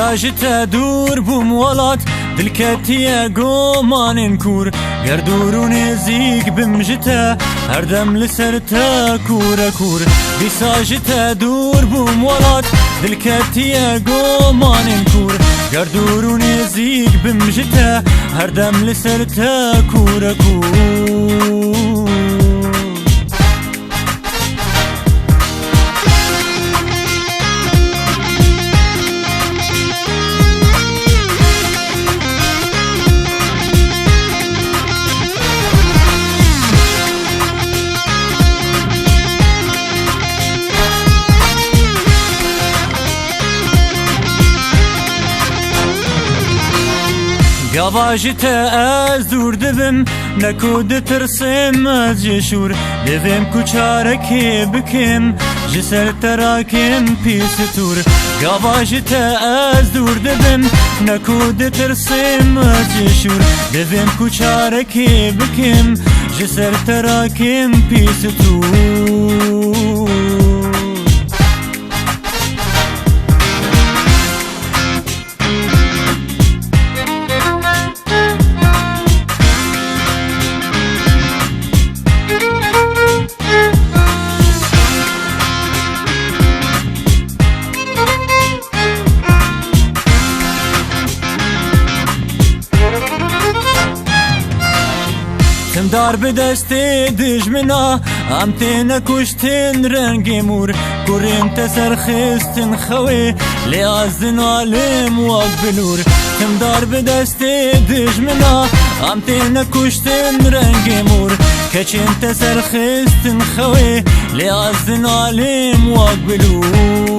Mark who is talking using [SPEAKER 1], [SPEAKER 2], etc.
[SPEAKER 1] بیساجت دور بوم ولات دلکتیه گومان کور گردور نزیک بمجته هر دم لسر تا کور کور بیساجت دور بوم ولات دلکتیه گومان کور گردور نزیک بمجته هر دم لسر تا کور کور گواجت از دور دبم نکود ترسم از جشور دبم کوچارکی بکم جسر تراکم پیس تور گواجت از دور دبم نکود ترسم از جشور دبم کوچارکی بکم جسر تراکم پیس تور تم دار بدستی دجمنا ام تینا کشتن رنگی مور کورین تسرخستن خوی لیازن عالم واق بنور تم دار بدستی دجمنا ام تینا کشتن رنگی مور کچین تسرخستن خوی لیازن عالم واق بنور